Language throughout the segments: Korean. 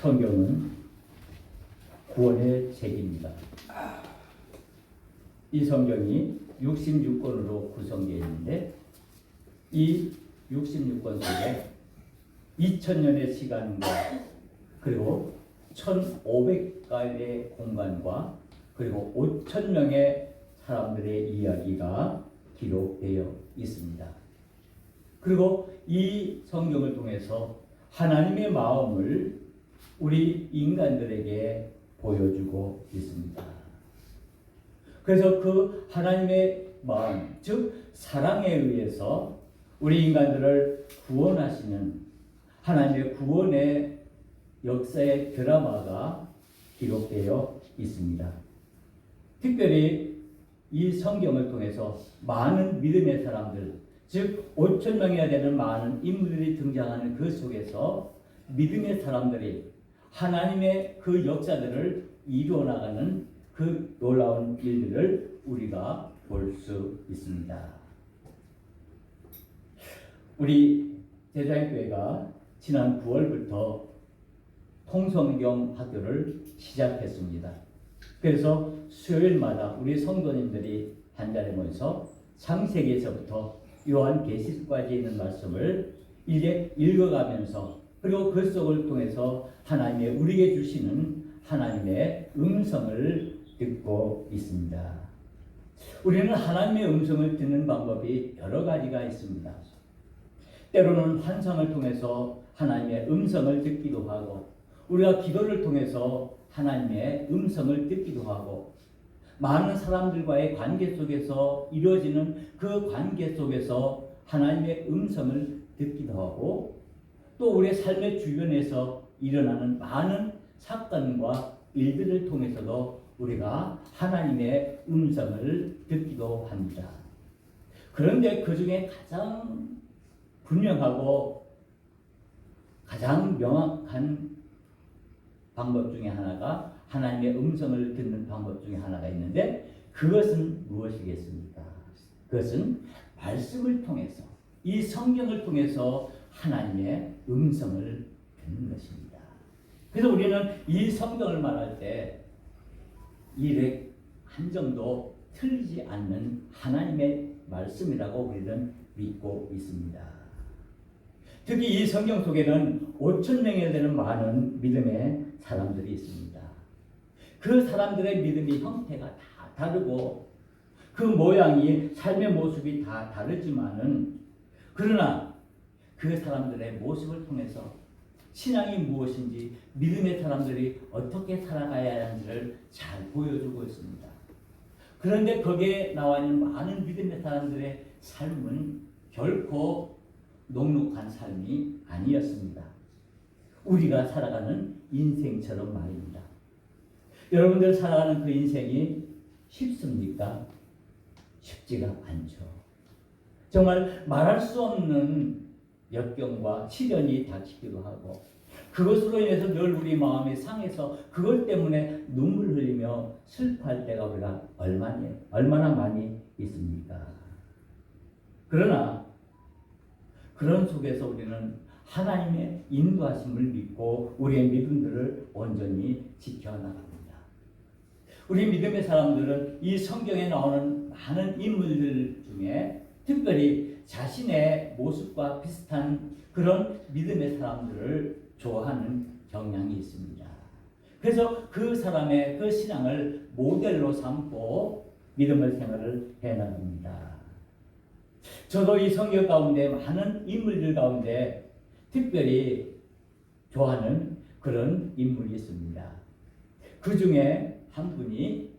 성경은 구원의 책입니다. 이 성경이 66권으로 구성되어 있는데 이 66권 속에 2000년의 시간과 그리고 1500가의 공간과 그리고 5000명의 사람들의 이야기가 기록되어 있습니다. 그리고 이 성경을 통해서 하나님의 마음을 우리 인간들에게 보여주고 있습니다. 그래서 그 하나님의 마음, 즉 사랑에 의해서 우리 인간들을 구원하시는 하나님의 구원의 역사의 드라마가 기록되어 있습니다. 특별히 이 성경을 통해서 많은 믿음의 사람들, 즉 5,000명이나 되는 많은 인물들이 등장하는 그 속에서 믿음의 사람들이 하나님의 그 역사들을 이루어 나가는 그 놀라운 일들을 우리가 볼 수 있습니다. 우리 대자연교회가 지난 9월부터 통성경 학교를 시작했습니다. 그래서 수요일마다 우리 성도님들이 한 자리에 모여서 창세기에서부터 요한계시록까지 있는 말씀을 이제 읽어가면서 그리고 그 속을 통해서 하나님의 우리에게 주시는 하나님의 음성을 듣고 있습니다. 우리는 하나님의 음성을 듣는 방법이 여러 가지가 있습니다. 때로는 환상을 통해서 하나님의 음성을 듣기도 하고 우리가 기도를 통해서 하나님의 음성을 듣기도 하고 많은 사람들과의 관계 속에서 이루어지는 그 관계 속에서 하나님의 음성을 듣기도 하고 또 우리의 삶의 주변에서 일어나는 많은 사건과 일들을 통해서도 우리가 하나님의 음성을 듣기도 합니다. 그런데 그 중에 가장 분명하고 가장 명확한 방법 중에 하나가 하나님의 음성을 듣는 방법 중에 하나가 있는데 그것은 무엇이겠습니까? 그것은 말씀을 통해서 이 성경을 통해서 하나님의 음성을 듣는 것입니다. 그래서 우리는 이 성경을 말할 때 일획 한정도 틀리지 않는 하나님의 말씀이라고 우리는 믿고 있습니다. 특히 이 성경 속에는 5,000명에 되는 많은 믿음의 사람들이 있습니다. 그 사람들의 믿음의 형태가 다 다르고 그 모양이 삶의 모습이 다 다르지만은 그러나 그 사람들의 모습을 통해서 신앙이 무엇인지 믿음의 사람들이 어떻게 살아가야 하는지를 잘 보여주고 있습니다. 그런데 거기에 나와 있는 많은 믿음의 사람들의 삶은 결코 녹록한 삶이 아니었습니다. 우리가 살아가는 인생처럼 말입니다. 여러분들 살아가는 그 인생이 쉽습니까? 쉽지가 않죠. 정말 말할 수 없는 역경과 시련이 닥치기도 하고 그것으로 인해서 늘 우리 마음이 상해서 그것 때문에 눈물 흘리며 슬퍼할 때가 우리가 얼마나 많이 있습니까? 그러나 그런 속에서 우리는 하나님의 인도하심을 믿고 우리의 믿음들을 온전히 지켜나갑니다. 우리 믿음의 사람들은 이 성경에 나오는 많은 인물들 중에 특별히 자신의 모습과 비슷한 그런 믿음의 사람들을 좋아하는 경향이 있습니다. 그래서 그 사람의 그 신앙을 모델로 삼고 믿음의 생활을 해나갑니다. 저도 이 성경 가운데 많은 인물들 가운데 특별히 좋아하는 그런 인물이 있습니다. 그 중에 한 분이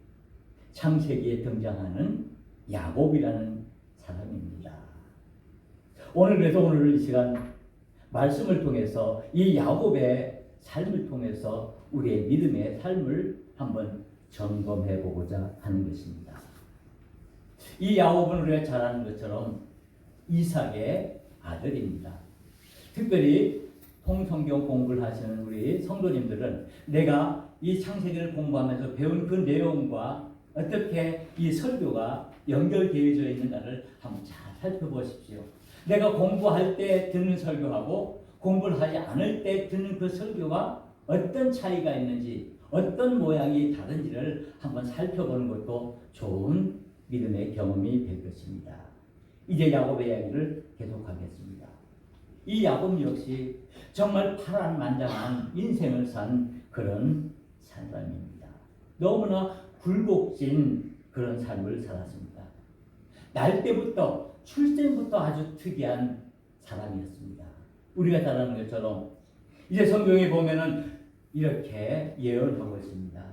창세기에 등장하는 야곱이라는 사람입니다. 그래서 오늘 이 시간 말씀을 통해서 이 야곱의 삶을 통해서 우리의 믿음의 삶을 한번 점검해 보고자 하는 것입니다. 이 야곱은 우리가 잘 아는 것처럼 이삭의 아들입니다. 특별히 통성경 공부를 하시는 우리 성도님들은 내가 이 창세기를 공부하면서 배운 그 내용과 어떻게 이 설교가 연결되어져 있는가를 한번 잘 살펴보십시오. 내가 공부할 때 듣는 설교하고 공부를 하지 않을 때 듣는 그 설교가 어떤 차이가 있는지, 어떤 모양이 다른지를 한번 살펴보는 것도 좋은 믿음의 경험이 될 것입니다. 이제 야곱의 이야기를 계속하겠습니다. 이 야곱 역시 정말 파란만장한 인생을 산 그런 사람입니다. 너무나 굴곡진 그런 삶을 살았습니다. 날 때부터 출생부터 아주 특이한 사람이었습니다. 우리가 잘 아는 것처럼 이제 성경에 보면은 이렇게 예언하고 있습니다.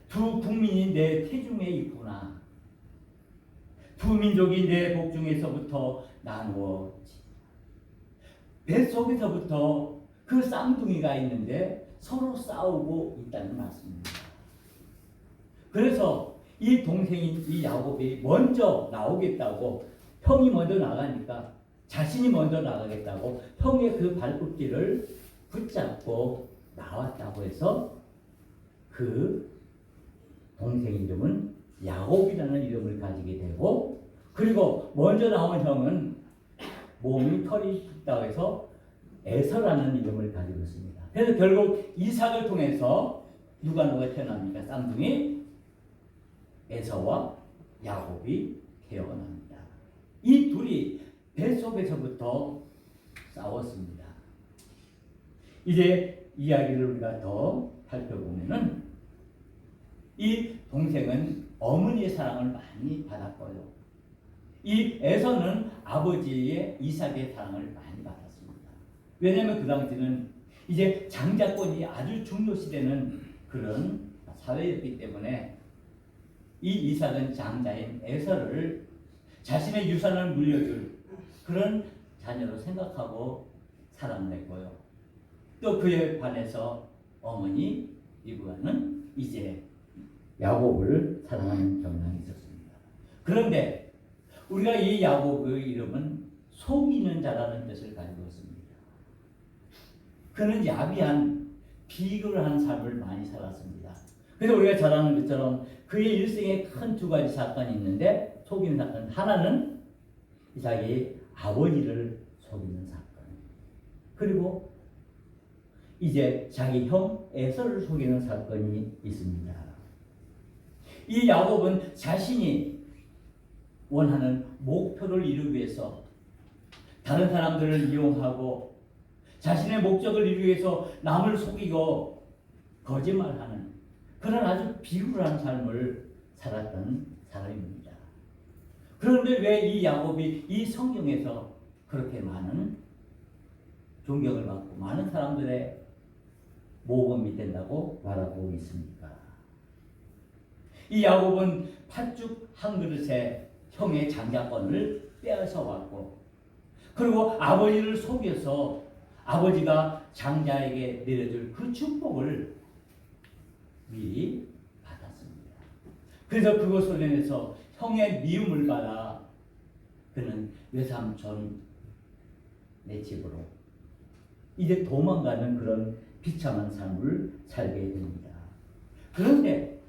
두 국민이 내 태중에 있구나. 두 민족이 내 복중에서부터 나누어지다. 뱃속에서부터 그 쌍둥이가 있는데 서로 싸우고 있다는 말씀입니다. 그래서 이 동생인 이 야곱이 먼저 나오겠다고, 형이 먼저 나가니까 자신이 먼저 나가겠다고 형의 그 발굽기를 붙잡고 나왔다고 해서 그 동생 이름은 야곱이라는 이름을 가지게 되고, 그리고 먼저 나온 형은 몸이 털이 굵다고 해서 에서라는 이름을 가지고 있습니다. 그래서 결국 이삭을 통해서 누가 태어납니까? 쌍둥이 에서와 야곱이 태어납니다. 이 둘이 뱃속에서부터 싸웠습니다. 이제 이야기를 우리가 더 살펴보면은 이 동생은 어머니의 사랑을 많이 받았고요. 이 에서는 아버지의 이삭의 사랑을 많이 받았습니다. 왜냐하면 그 당시는 이제 장자권이 아주 중요시되는 그런 사회였기 때문에 이 이삭은 장자인 에서를 자신의 유산을 물려줄 그런 자녀로 생각하고 사랑을 했고요. 또 그에 반해서 어머니 리브가는 이제 야곱을 사랑하는 경향이 있었습니다. 그런데 우리가 이 야곱의 이름은 속이는 자라는 뜻을 가지고 있습니다. 그는 야비한 비굴한 삶을 많이 살았습니다. 그래서 우리가 잘 아는 것처럼 그의 일생에 큰 두 가지 사건이 있는데, 속이는 사건 하나는 이삭이 아버지를 속이는 사건, 그리고 이제 자기 형 에서를 속이는 사건이 있습니다. 이 야곱은 자신이 원하는 목표를 이루기 위해서 다른 사람들을 이용하고 자신의 목적을 이루기 위해서 남을 속이고 거짓말하는 그런 아주 비굴한 삶을 살았던 사람입니다. 그런데 왜 이 야곱이 이 성경에서 그렇게 많은 존경을 받고 많은 사람들의 모범이 된다고 말하고 있습니까? 이 야곱은 팥죽 한 그릇에 형의 장자권을 빼앗아 왔고, 그리고 아버지를 속여서 아버지가 장자에게 내려줄 그 축복을 미리 받았습니다. 그래서 그것으로 인해서 형의 미움을 받아 그는 외삼촌 내 집으로 이제 도망가는 그런 비참한 삶을 살게 됩니다. 그런데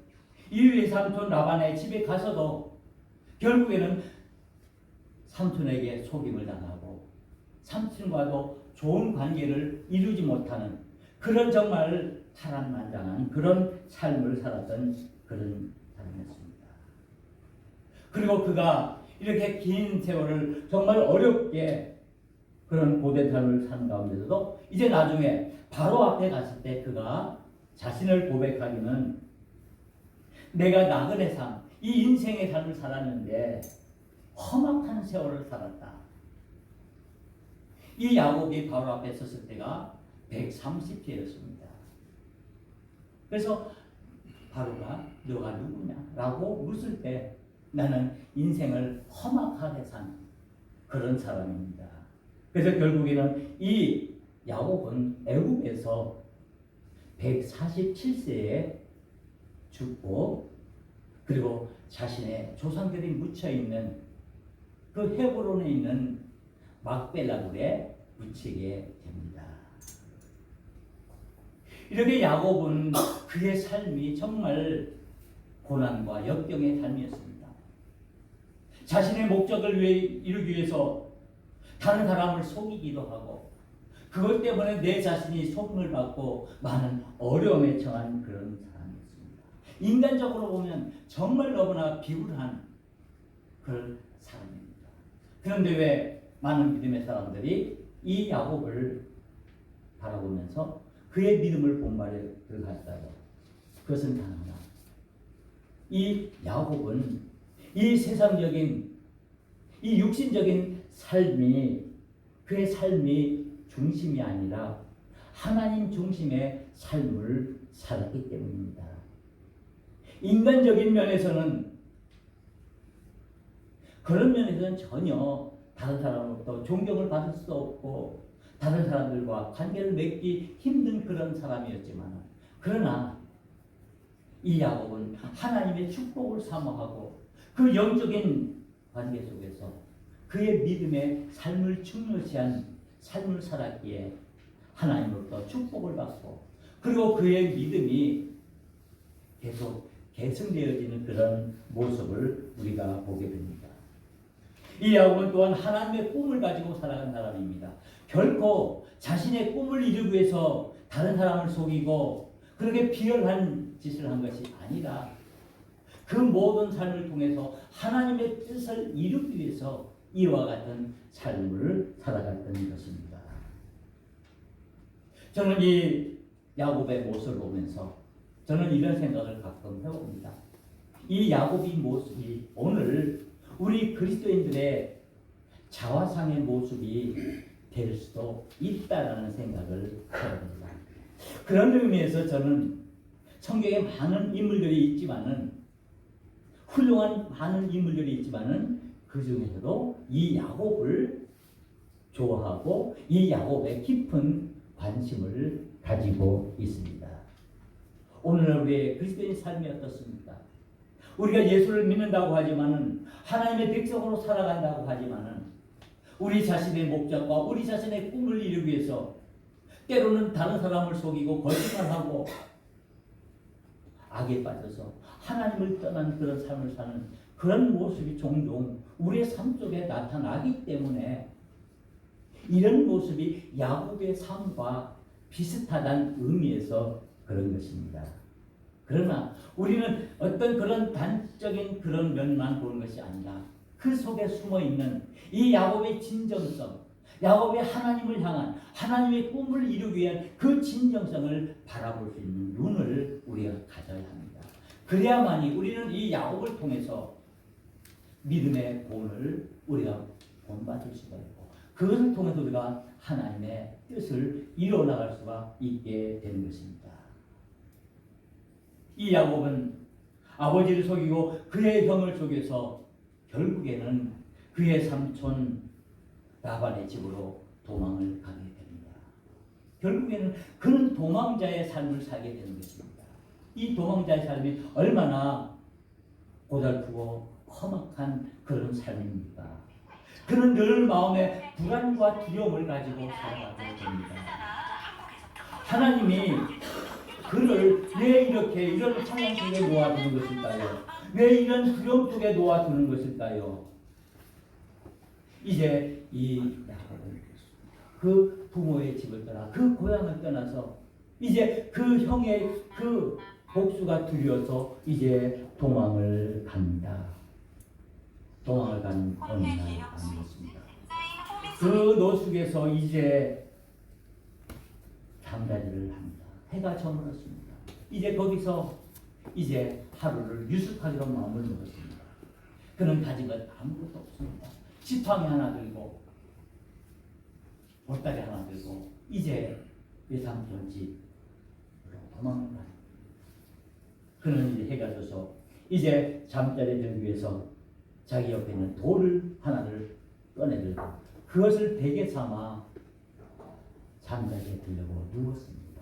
이 외삼촌 라반의 집에 가서도 결국에는 삼촌에게 속임을 당하고 삼촌과도 좋은 관계를 이루지 못하는 그런 정말 파란만장한 그런 삶을 살았던 그런 사람이었습니다. 그리고 그가 이렇게 긴 세월을 정말 어렵게 그런 고된 삶을 사는 가운데서도 이제 나중에 바로 앞에 갔을 때 그가 자신을 고백하기는, 내가 나그네 삶, 이 인생의 삶을 살았는데 험악한 세월을 살았다. 이 야곱이 바로 앞에 섰을 때가 130세였습니다. 그래서 바로가 너가 누구냐라고 묻을 때 나는 인생을 험악하게 산 그런 사람입니다. 그래서 결국에는 이 야곱은 애굽에서 147세에 죽고, 그리고 자신의 조상들이 묻혀있는 그 헤브론에 있는 막벨라굴에 묻히게 됩니다. 이렇게 야곱은 그의 삶이 정말 고난과 역경의 삶이었습니다. 자신의 목적을 이루기 위해서 다른 사람을 속이기도 하고 그것 때문에 내 자신이 소금을 받고 많은 어려움에 처한 그런 사람이었습니다. 인간적으로 보면 정말 너무나 비굴한 그런 사람입니다. 그런데 왜 많은 믿음의 사람들이 이 야곱을 바라보면서 그의 믿음을 본받아 들어갔어요? 그것은 단 하나. 이 야곱은 이 세상적인 이 육신적인 삶이 그의 삶이 중심이 아니라 하나님 중심의 삶을 살았기 때문입니다. 인간적인 면에서는 그런 면에서는 전혀 다른 사람으로부터 존경을 받을 수 없고 다른 사람들과 관계를 맺기 힘든 그런 사람이었지만 그러나 이 야곱은 하나님의 축복을 사모하고 그 영적인 관계 속에서 그의 믿음의 삶을 중요시한 삶을 살았기에 하나님으로부터 축복을 받고 그리고 그의 믿음이 계속 계승되어지는 그런 모습을 우리가 보게 됩니다. 이 야곱은 또한 하나님의 꿈을 가지고 살아간 사람입니다. 결코 자신의 꿈을 이루기 위해서 다른 사람을 속이고 그렇게 비열한 짓을 한 것이 아니라 그 모든 삶을 통해서 하나님의 뜻을 이루기 위해서 이와 같은 삶을 살아갔던 것입니다. 저는 이 야곱의 모습을 보면서 저는 이런 생각을 가끔 해봅니다. 이 야곱의 모습이 오늘 우리 그리스도인들의 자화상의 모습이 될 수도 있다라는 생각을 해봅니다. 그런 의미에서 저는 성경에 많은 인물들이 있지만은 훌륭한 많은 인물들이 있지만은 그 중에서도 이 야곱을 좋아하고 이 야곱에 깊은 관심을 가지고 있습니다. 오늘날 우리의 그리스도인 삶이 어떻습니까? 우리가 예수를 믿는다고 하지만은 하나님의 백성으로 살아간다고 하지만은 우리 자신의 목적과 우리 자신의 꿈을 이루기 위해서 때로는 다른 사람을 속이고 거짓말하고 악에 빠져서 하나님을 떠난 그런 삶을 사는 그런 모습이 종종 우리의 삶 속에 나타나기 때문에 이런 모습이 야곱의 삶과 비슷하다는 의미에서 그런 것입니다. 그러나 우리는 어떤 그런 단적인 그런 면만 보는 것이 아니라 그 속에 숨어있는 이 야곱의 진정성, 야곱의 하나님을 향한 하나님의 꿈을 이루기 위한 그 진정성을 바라볼 수 있는 눈을 우리가 가져야 합니다. 그래야만이 우리는 이 야곱을 통해서 믿음의 본을 우리가 본받을 수가 있고 그것을 통해서 우리가 하나님의 뜻을 이루어 나갈 수가 있게 되는 것입니다. 이 야곱은 아버지를 속이고 그의 형을 속여서 결국에는 그의 삼촌 라반의 집으로 도망을 가게 됩니다. 결국에는 그는 도망자의 삶을 살게 되는 것입니다. 이 도망자의 삶이 얼마나 고달프고 험악한 그런 삶입니까? 그는 늘 마음에 불안과 두려움을 가지고 살아가게 됩니다. 하나님이 그를 왜 이렇게 이런 상황 속에 놓아두는 것일까요? 왜 이런 두려움 속에 놓아두는 것일까요? 이제 이 야곱은 그 부모의 집을 떠나 그 고향을 떠나서 이제 그 형의 그 복수가 두려워서 이제 도망을 갑니다. 도망을 가는 어느 날 밤이었습니다. 그 노숙에서 이제 잠자리를 합니다. 해가 저물었습니다. 이제 거기서 이제 하루를 유숙하기로 마음을 먹었습니다. 그는 가진 것 아무것도 없습니다. 지팡이 하나 들고 보따리 하나 들고 이제 외삼촌 집으로 도망을 가요. 그는 이제 해가 져서 이제 잠자리에 들기 위해서 자기 옆에 있는 돌을 하나를 꺼내들고 그것을 베개 삼아 잠자리에 들려고 누웠습니다.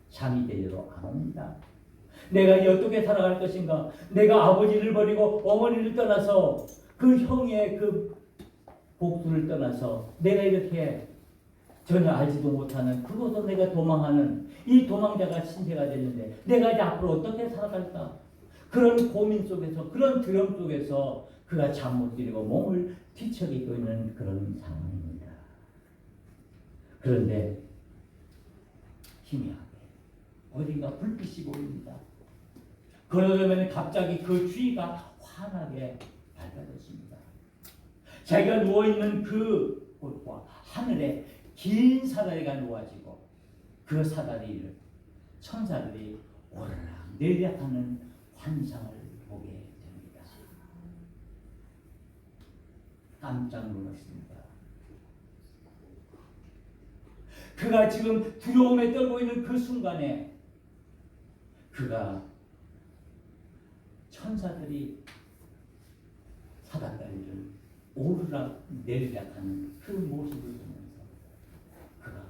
잠이 제대로 안 옵니다. 내가 어떻게 살아갈 것인가? 내가 아버지를 버리고 어머니를 떠나서 그 형의 그 복수를 떠나서 내가 이렇게 전혀 알지도 못하는 그것도 내가 도망하는 이 도망자가 신세가 됐는데 내가 이제 앞으로 어떻게 살아갈까? 그런 고민 속에서 그런 두려움 속에서 그가 잠 못 들이고 몸을 뒤척이고 있는 그런 상황입니다. 그런데 희미하게 어딘가 불빛이 보입니다. 그러려면 갑자기 그 주위가 환하게 밝아졌습니다. 자기가 누워있는 그 곳과 하늘에 긴 사다리가 놓아지고 그 사다리를 천사들이 오르락 내리락 하는 환상을 보게 됩니다. 깜짝 놀랐습니다. 그가 지금 두려움에 떨고 있는 그 순간에 그가 천사들이 사다리를 오르락 내리락 하는 그 모습을 보면서 그가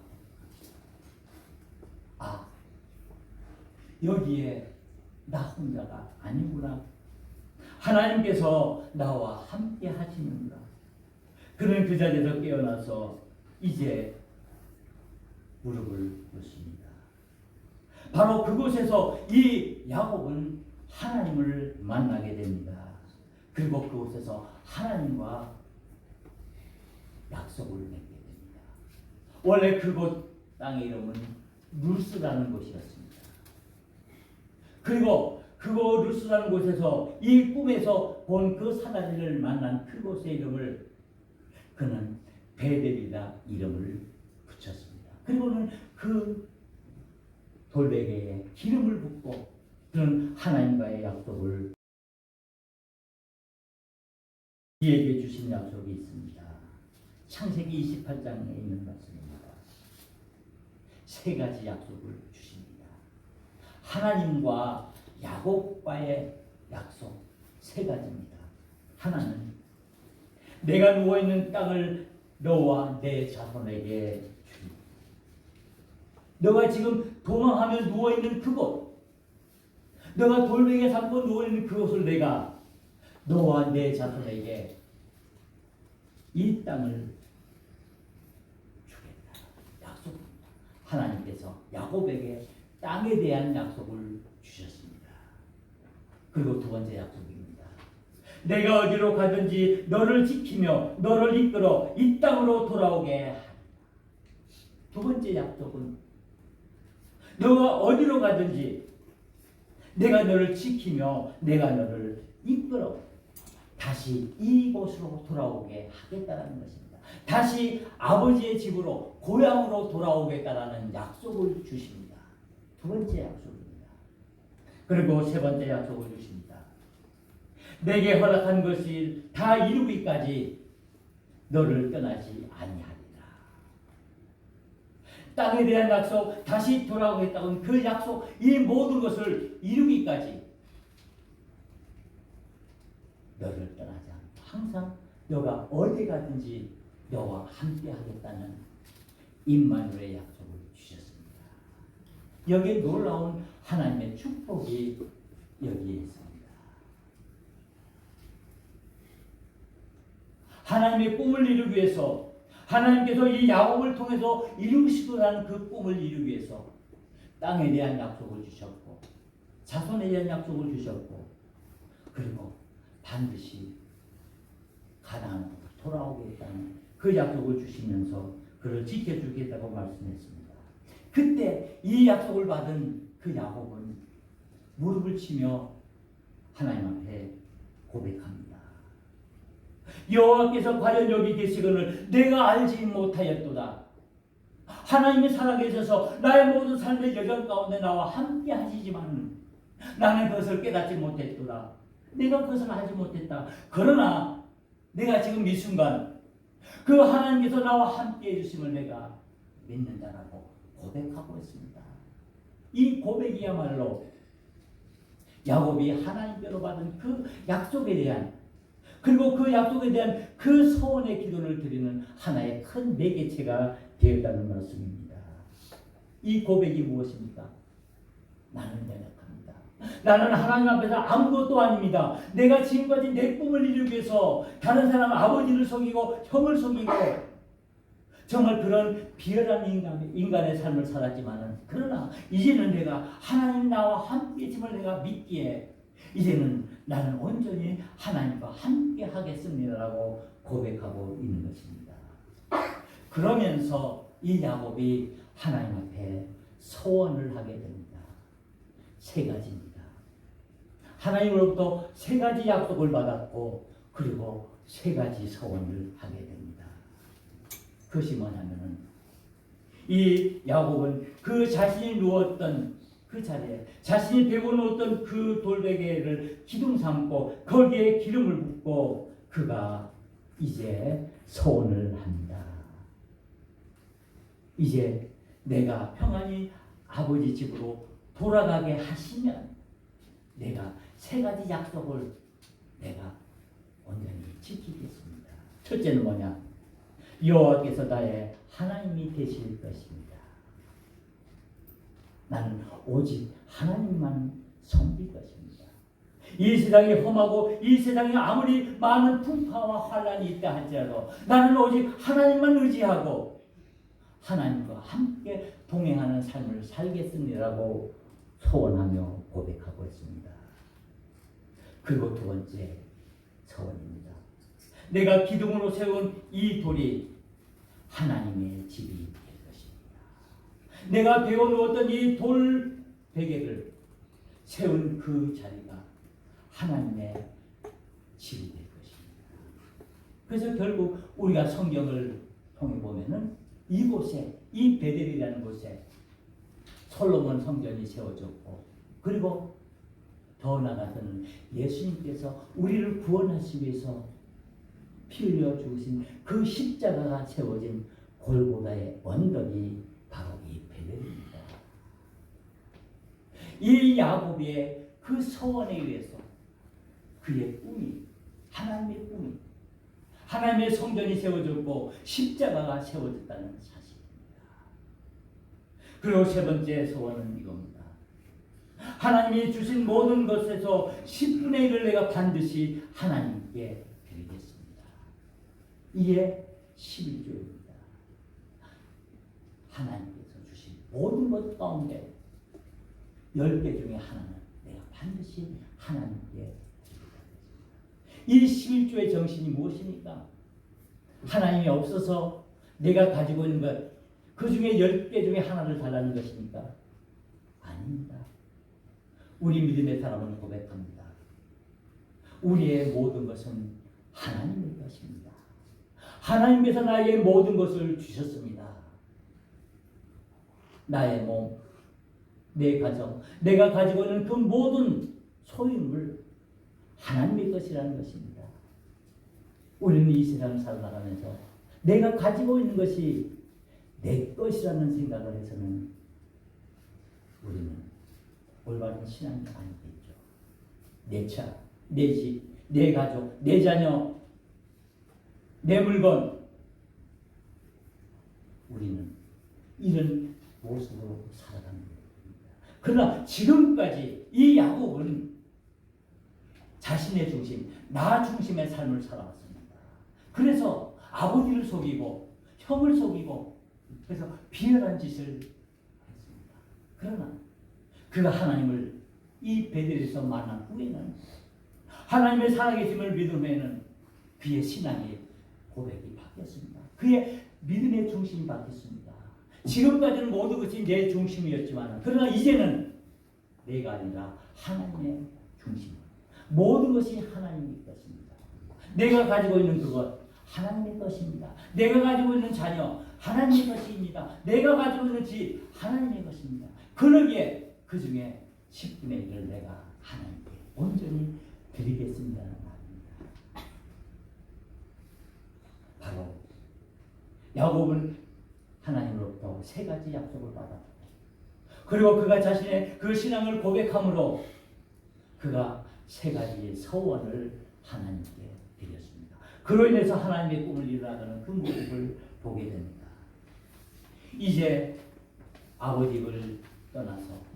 여기에 나 혼자가 아니구나. 하나님께서 나와 함께 하시는구나. 그는 그 자리에서 깨어나서 이제 무릎을 꿇습니다. 바로 그곳에서 이 야곱은 하나님을 만나게 됩니다. 그리고 그곳에서 하나님과 약속을 맺게 됩니다. 원래 그곳 땅의 이름은 루스라는 곳이었습니다. 그리고 그곳 루스라는 곳에서 이 꿈에서 본 그 사다리를 만난 그곳의 이름을 그는 베델이라 이름을 붙였습니다. 그리고는 그 돌베개에 기름을 붓고 그는 하나님과의 약속을 이에게 주신 약속이 있습니다. 창세기 28장에 있는 말씀입니다. 세 가지 약속을 주십니다. 하나님과 야곱과의 약속 세 가지입니다. 하나는 내가 누워있는 땅을 너와 내 자손에게 주리. 너가 지금 도망하며 누워있는 그곳, 너가 돌멩이에 삼고 누워있는 그곳을 내가 너와 내 자손에게 이 땅을 주겠다. 약속입니다. 하나님께서 야곱에게 땅에 대한 약속을 주셨습니다. 그리고 두 번째 약속입니다. 내가 어디로 가든지 너를 지키며 너를 이끌어 이 땅으로 돌아오게 하리라. 두 번째 약속은 너가 어디로 가든지 내가 너를 지키며 내가 너를 이끌어 다시 이곳으로 돌아오게 하겠다는 것입니다. 다시 아버지의 집으로 고향으로 돌아오겠다라는 약속을 주십니다. 두 번째 약속입니다. 그리고 세 번째 약속을 주십니다. 내게 허락한 것을 다 이루기까지 너를 떠나지 아니하리라. 땅에 대한 약속, 다시 돌아오겠다는 그 약속, 이 모든 것을 이루기까지 너를 떠나지 않고 항상 너가 어디 가든지 너와 함께 하겠다는 임마누엘의 약속을 주셨습니다. 여기에 놀라운 하나님의 축복이 여기에 있습니다. 하나님의 꿈을 이루기 위해서 하나님께서 이 야곱을 통해서 이루시고자 그 꿈을 이루기 위해서 땅에 대한 약속을 주셨고 자손에 대한 약속을 주셨고 그리고 반드시 가나안으로 돌아오겠다는 그 약속을 주시면서 그를 지켜주겠다고 말씀했습니다. 그때 이 약속을 받은 그 야곱은 무릎을 치며 하나님 앞에 고백합니다. 여호와께서 과연 여기 계시거늘 내가 알지 못하였도다. 하나님이 살아계셔서 나의 모든 삶의 여정 가운데 나와 함께 하시지만 나는 그것을 깨닫지 못했도다. 내가 그것을 하지 못했다. 그러나 내가 지금 이 순간 그 하나님께서 나와 함께 해주심을 내가 믿는다라고 고백하고 있습니다. 이 고백이야말로 야곱이 하나님께로 받은 그 약속에 대한 그리고 그 약속에 대한 그 소원의 기도를 드리는 하나의 큰 매개체가 되었다는 말씀입니다. 이 고백이 무엇입니까? 나는 연약합니다. 나는 하나님 앞에서 아무것도 아닙니다. 내가 지금까지 내 꿈을 이루기 위해서 다른 사람 아버지를 속이고 형을 속이고 정말 그런 비열한 인간의 삶을 살았지만은 그러나 이제는 내가 하나님 나와 함께 계심을 내가 믿기에 이제는 나는 온전히 하나님과 함께 하겠습니다라고 고백하고 있는 것입니다. 그러면서 이 야곱이 하나님 앞에 소원을 하게 됩니다. 세 가지입니다. 하나님으로부터 세 가지 약속을 받았고 그리고 세 가지 소원을 하게 됩니다. 그것이 뭐냐면은 이 야곱은 그 자신이 누웠던 그 자리에 자신이 베고 누웠던 그 돌베개를 기둥 삼고 거기에 기름을 붓고 그가 이제 소원을 합니다. 이제 내가 평안히 아버지 집으로 돌아가게 하시면 내가 세 가지 약속을 내가 온전히 지키겠습니다. 첫째는 뭐냐? 여호와께서 나의 하나님이 되실 것입니다. 나는 오직 하나님만 섬길 것입니다. 이 세상이 험하고 이 세상에 아무리 많은 풍파와 환란이 있다 할지라도 나는 오직 하나님만 의지하고 하나님과 함께 동행하는 삶을 살겠습니다라고 소원하며 고백하고 있습니다. 그리고 두 번째 소원입니다. 내가 기둥으로 세운 이 돌이 하나님의 집이 될 것입니다. 내가 베어놓았던 이 돌 베개를 세운 그 자리가 하나님의 집이 될 것입니다. 그래서 결국 우리가 성경을 통해 보면은 이곳에 이 베델이라는 곳에 솔로몬 성전이 세워졌고 그리고 더 나아가서는 예수님께서 우리를 구원하시기 위해서 피 흘려 죽으신 그 십자가가 세워진 골고다의 언덕이 바로 이 베델입니다. 이 야곱의 그 소원에 의해서 그의 꿈이 하나님의 꿈이 하나님의 성전이 세워졌고 십자가가 세워졌다는 사실입니다. 그리고 세 번째 소원은 이겁니다. 하나님이 주신 모든 것에서 10분의 1을 내가 반드시 하나님께 드리겠습니다. 이게 11조입니다. 하나님께서 주신 모든 것 가운데 10개 중에 하나는 내가 반드시 하나님께 드리겠습니다. 이 11조의 정신이 무엇입니까? 하나님이 없어서 내가 가지고 있는 것, 그 중에 10개 중에 하나를 달라는 것입니까? 아닙니다. 우리 믿음의 사람은 고백합니다. 우리의 모든 것은 하나님의 것입니다. 하나님께서 나에게 모든 것을 주셨습니다. 나의 몸, 내 가정, 내가 가지고 있는 그 모든 소유물 하나님의 것이라는 것입니다. 우리는 이 세상을 살아가면서 내가 가지고 있는 것이 내 것이라는 생각을 해서는 우리는 올바른 신앙이 아니겠죠. 내 차, 내 집, 내 가족, 내 자녀, 내 물건, 우리는 이런 모습으로 살아가는 겁니다. 그러나 지금까지 이 야곱은 자신의 중심, 나 중심의 삶을 살아왔습니다. 그래서 아버지를 속이고 형을 속이고 그래서 비열한 짓을 했습니다. 그러나 그가 하나님을 이 베델에서 만난 후에는 하나님의 살아계심을 믿은 후에는 그의 신앙의 고백이 바뀌었습니다. 그의 믿음의 중심이 바뀌었습니다. 지금까지는 모든 것이 내 중심이었지만 그러나 이제는 내가 아니라 하나님의 중심, 모든 것이 하나님의 것입니다. 내가 가지고 있는 그것 하나님의 것입니다. 내가 가지고 있는 자녀 하나님의 것입니다. 내가 가지고 있는 집 하나님의 것입니다. 그러기에 그 중에 10분의 1을 내가 하나님께 온전히 드리겠습니다는 말입니다. 바로 야곱은 하나님으로부터 세 가지 약속을 받았고 그리고 그가 자신의 그 신앙을 고백함으로 그가 세 가지의 소원을 하나님께 드렸습니다. 그로 인해서 하나님의 꿈을 이루어가는 그 모습을 보게 됩니다. 이제 아버지 집을 떠나서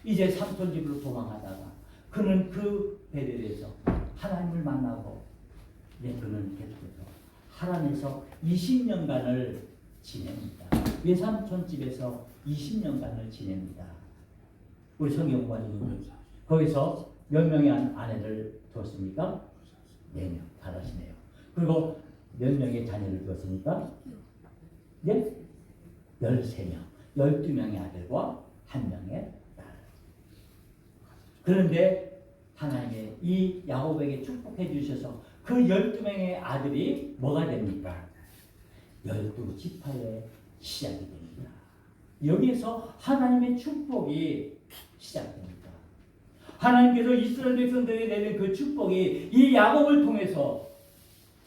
이제 삼촌 집으로 도망하다가 그는 그 베델에서 하나님을 만나고 이제 그는 계속해서 하란에서 20년간을 지냅니다. 외삼촌 집에서 20년간을 지냅니다. 우리 성경 공부하시는 거기서 몇 명의 아내를 두었습니까? 4명. 잘하시네요. 그리고 몇 명의 자녀를 두었습니까? 네? 13명, 12명의 아들과 1명의 딸. 그런데 하나님의 이 야곱에게 축복해 주셔서 그 12명의 아들이 뭐가 됩니까? 12지파의 시작이 됩니다. 여기에서 하나님의 축복이 시작됩니다. 하나님께서 이스라엘 백성들에게 내린 그 축복이 이 야곱을 통해서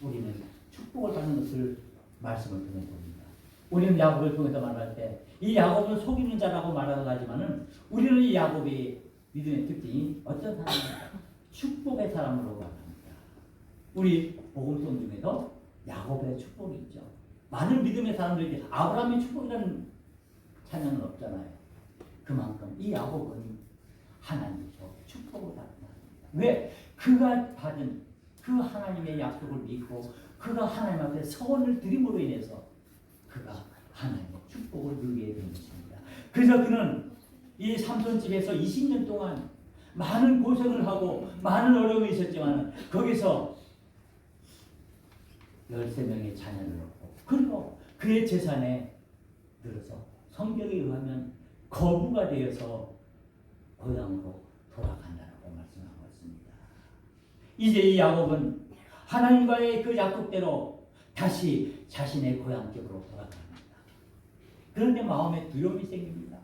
우리는 축복을 받는 것을 말씀을 통해 봅니다. 우리는 야곱을 통해서 말할 때 이 야곱은 속이는 자라고 말하지만은 우리는 이 야곱이 믿음의 특징이 어떤 사람입니까? 축복의 사람으로 말합니다. 우리 복음성 중에서 야곱의 축복이 있죠. 많은 믿음의 사람들이 아브라함의 축복이라는 찬양은 없잖아요. 그만큼 이 야곱은 하나님께서 축복을 받는 사람입니다. 왜? 그가 받은 그 하나님의 약속을 믿고 그가 하나님 앞에 서원을 드림으로 인해서 그가 하나님의 축복을 누리게 된 것입니다. 그래서 그는 이 삼손집에서 20년 동안 많은 고생을 하고 많은 어려움이 있었지만 거기서 13명의 자녀를 얻고 그리고 그의 재산에 들어서 성경에 의하면 거부가 되어서 고향으로 돌아간다고 말씀하고 있습니다. 이제 이 야곱은 하나님과의 그 약속대로 다시 자신의 고향 쪽으로 돌아갑니다. 그런데 마음에 두려움이 생깁니다.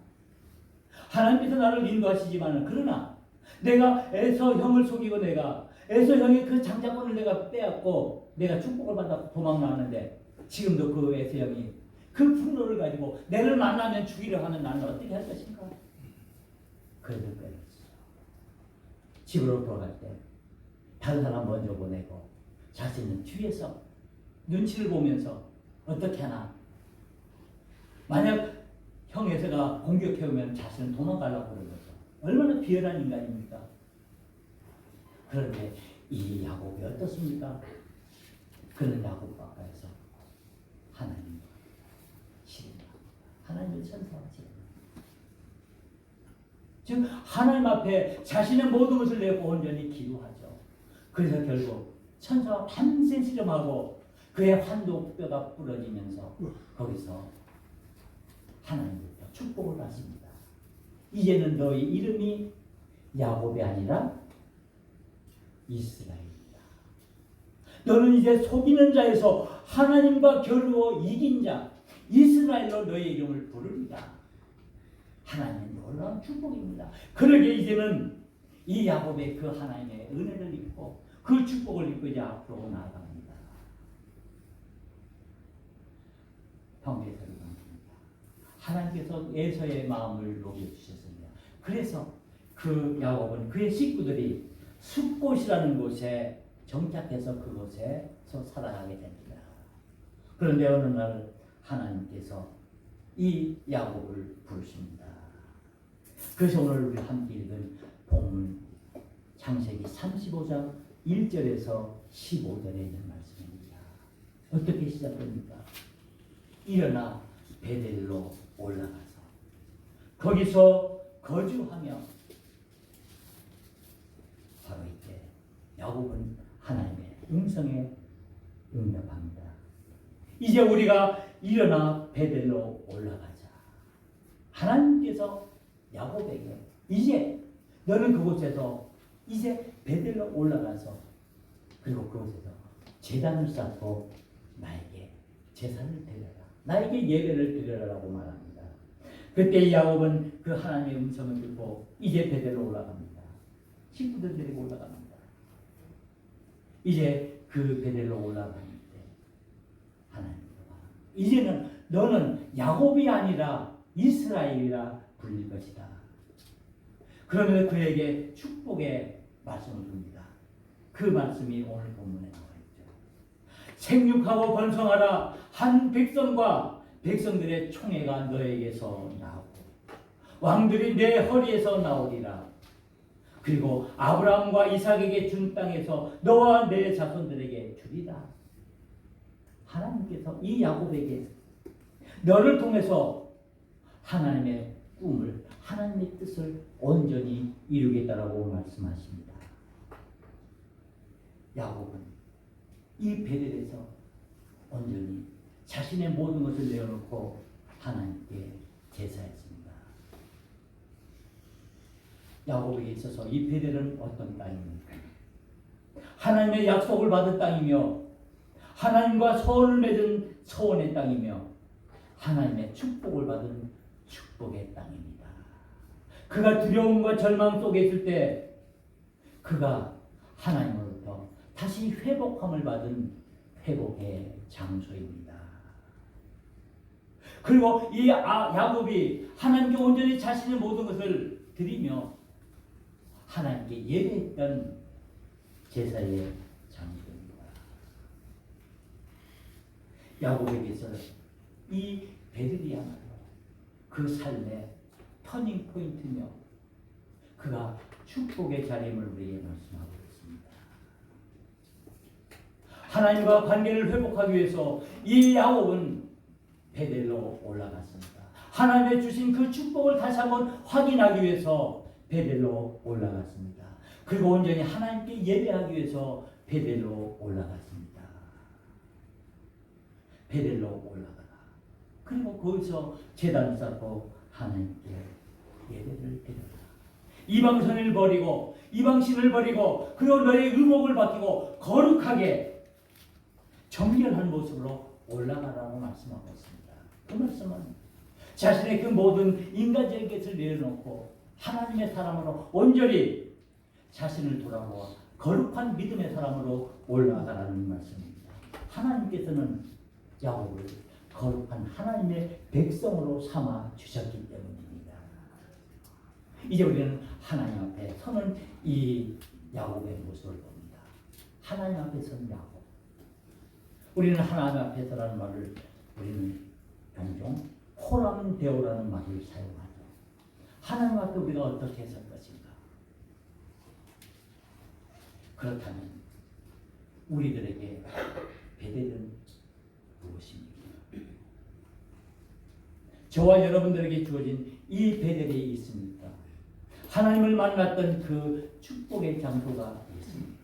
하나님께서 나를 인도하시지만 그러나 내가 에서 형을 속이고 내가 에서 형의 그 장자권을 내가 빼앗고 내가 축복을 받아 도망 나왔는데 지금도 그 에서 형이 그 분노를 가지고 내를 만나면 죽이려 하면 나는 어떻게 할 것인가? 그래서 빼앗었어요. 집으로 돌아갈 때 다른 사람 먼저 보내고 자신은 뒤에서 눈치를 보면서 어떻게 하나 만약 형 에서가 공격해오면 자신은 도망가려고 그러는 거죠. 얼마나 비열한 인간입니까? 그런데 이 야곱이 어떻습니까? 그는 야곱 가까이서 하나님과 실행합니다. 하나님의 천사와 실행합니다. 즉 하나님 앞에 자신의 모든 것을 내고 온전히 기도하죠. 그래서 결국 천사와 밤새 씨름하고 그의 환도뼈가 부러지면서 거기서 하나님부터 축복을 받습니다. 이제는 너희 이름이 야곱이 아니라 이스라엘이다. 너는 이제 속이는 자에서 하나님과 겨루어 이긴 자 이스라엘로 너희 이름을 부르리라. 하나님의 놀라운 축복입니다. 그러게 이제는 이 야곱의 그 하나님의 은혜를 입고 그 축복을 입고 이제 앞으로 나아갑니다. 형제들이 하나님께서 에서의 마음을 녹여주셨습니다. 그래서 그 야곱은 그의 식구들이 숲곳이라는 곳에 정착해서 그곳에서 살아가게 됩니다. 그런데 어느 날 하나님께서 이 야곱을 부르십니다. 그래서 오늘 우리 함께 읽은 본문 창세기 35장 1절에서 15절에 있는 말씀입니다. 어떻게 시작됩니까? 일어나 베델로 올라가서 거기서 거주하며 바로 이때 야곱은 하나님의 음성에 응답합니다. 이제 우리가 일어나 베델로 올라가자. 하나님께서 야곱에게 이제 너는 그곳에서 이제 베델로 올라가서 그리고 그곳에서 제단을 쌓고 나에게 제사를 드려라. 나에게 예배를 드려라라고 말합니다. 그때 야곱은 그 하나님의 음성을 듣고 이제 베델로 올라갑니다. 친구들 데리고 올라갑니다. 이제 그 베델로 올라가는데 하나님께서 이제는 너는 야곱이 아니라 이스라엘이라 불릴 것이다. 그러면서 그에게 축복의 말씀을 줍니다. 그 말씀이 오늘 본문에 나와 있죠. 생육하고 번성하라. 한 백성과 백성들의 총회가 너에게서 나오고 왕들이 내 허리에서 나오리라. 그리고 아브라함과 이삭에게 준 땅에서 너와 내 자손들에게 주리라. 하나님께서 이 야곱에게 너를 통해서 하나님의 꿈을 하나님의 뜻을 온전히 이루겠다라고 말씀하십니다. 야곱은 이 베델에서 온전히 자신의 모든 것을 내어놓고 하나님께 제사했습니다. 야곱에게 있어서 이 베델은 어떤 땅입니까? 하나님의 약속을 받은 땅이며 하나님과 서원을 맺은 서원의 땅이며 하나님의 축복을 받은 축복의 땅입니다. 그가 두려움과 절망 속에 있을 때 그가 하나님으로부터 다시 회복함을 받은 회복의 장소입니다. 그리고 이 야곱이 하나님께 온전히 자신의 모든 것을 드리며 하나님께 예배했던 제사의 장소입니다. 야곱에게서 이 베들이야말로 그 삶의 터닝 포인트며 그가 축복의 자리임을 우리에게 말씀하고 있습니다. 하나님과 관계를 회복하기 위해서 이 야곱은 베델로 올라갔습니다. 하나님의 주신 그 축복을 다시 한번 확인하기 위해서 베델로 올라갔습니다. 그리고 온전히 하나님께 예배하기 위해서 베델로 올라갔습니다. 베델로 올라가라. 그리고 거기서 제단을 쌓고 하나님께 예배를 드려라. 이방선을 버리고 이방신을 버리고 그리고 너의 의복을 바뀌고 거룩하게 정결한 모습으로 올라가라고 말씀하고 있습니다. 그 말씀은 자신의 그 모든 인간적인 것을 내려놓고 하나님의 사람으로 온전히 자신을 돌아보아 거룩한 믿음의 사람으로 올라가라는 말씀입니다. 하나님께서는 야곱을 거룩한 하나님의 백성으로 삼아 주셨기 때문입니다. 이제 우리는 하나님 앞에 서는 이 야곱의 모습을 봅니다. 하나님 앞에 서는 야곱. 우리는 하나님 앞에 서라는 말을 우리는 종종 호람 데오라는 말을 사용하죠. 하나님 앞에 우리가 어떻게 설 것인가? 그렇다면 우리들에게 베델은 무엇입니까? 저와 여러분들에게 주어진 이 베델이 있습니까? 하나님을 만났던 그 축복의 장소가 있습니까?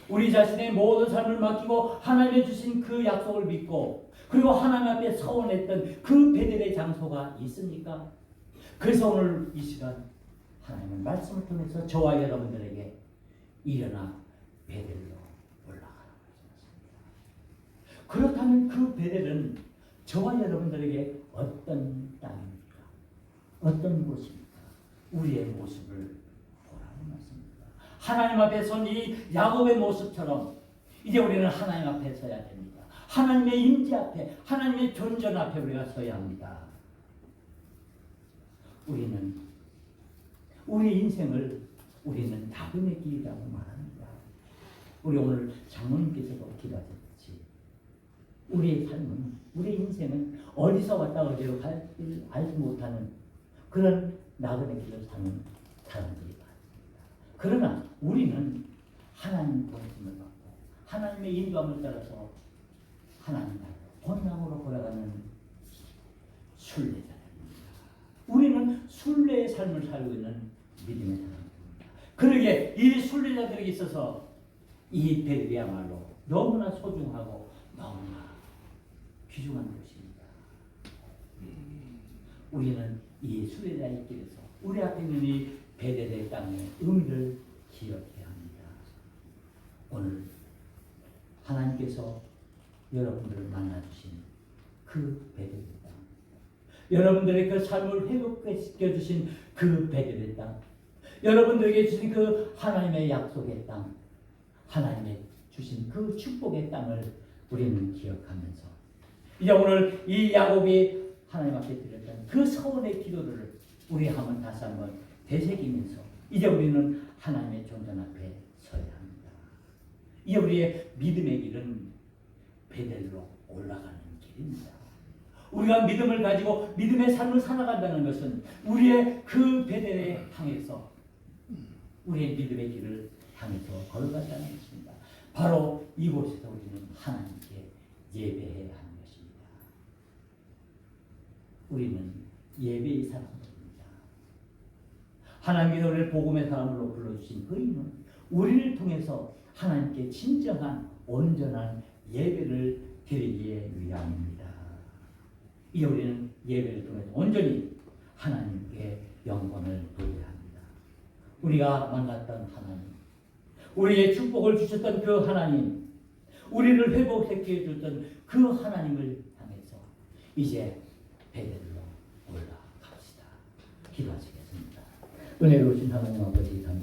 우리 자신의 모든 삶을 맡기고 하나님의 주신 그 약속을 믿고 그리고 하나님 앞에 서원했던 그 베델의 장소가 있습니까? 그래서 오늘 이 시간 하나님의 말씀을 통해서 저와 여러분들에게 일어나 베델로 올라가라고 하셨습니다. 그렇다면 그 베델은 저와 여러분들에게 어떤 땅입니까? 어떤 곳입니까? 우리의 모습을 보라는 말씀입니다. 하나님 앞에 선 이 야곱의 모습처럼 이제 우리는 하나님 앞에 서야 됩니다. 하나님의 임재 앞에, 하나님의 존전 앞에 우리가 서야 합니다. 우리 인생을 우리는 나그네 길이라고 말합니다. 우리 오늘 장로님께서도 기도하셨듯이 우리의 삶은, 우리 인생은 어디서 왔다 어디로 갈지 알지 못하는 그런 나그네 길을 사는 사람들이 많습니다. 그러나 우리는 하나님 보내심을 받고 하나님의 인도함을 따라서 하나님 나라 본향으로 걸어가는 순례자입니다. 우리는 순례의 삶을 살고 있는 믿음의 사람입니다. 그러기에 이 순례자들에게 있어서 이 베델이야말로 너무나 소중하고 너무나 귀중한 곳입니다. 우리는 이 순례자의 길에서 우리 앞에 있는 이 베델의 땅의 의미를 기억해야 합니다. 오늘 하나님께서 여러분들을 만나주신 그 베델의 땅, 여러분들의 그 삶을 회복시켜 주신 그 베델의 땅, 여러분들에게 주신 그 하나님의 약속의 땅, 하나님의 주신 그 축복의 땅을 우리는 기억하면서 이제 오늘 이 야곱이 하나님 앞에 드렸던 그 서원의 기도를 우리 한번 다시 한번 되새기면서 이제 우리는 하나님의 존전 앞에 서야 합니다. 이제 우리의 믿음의 길은 베델로 올라가는 길입니다. 우리가 믿음을 가지고 믿음의 삶을 살아간다는 것은 우리의 그 베델에 향해서 우리의 믿음의 길을 향해서 걸어가자는 것입니다. 바로 이곳에서 우리는 하나님께 예배해야 하는 것입니다. 우리는 예배의 사람들입니다. 하나님께서 우리를 복음의 사람으로 불러주신 그 이유는 우리를 통해서 하나님께 진정한 온전한 예배를 드리기에 위함입니다. 이 우리는 예배를 통해서 온전히 하나님께 영광을 돌려야 합니다. 우리가 만났던 하나님, 우리의 축복을 주셨던 그 하나님, 우리를 회복시켜 줬던 그 하나님을 향해서 이제 베델로 올라갑시다. 기도하시겠습니다. 은혜로우신 하나님 아버지 감사합니다.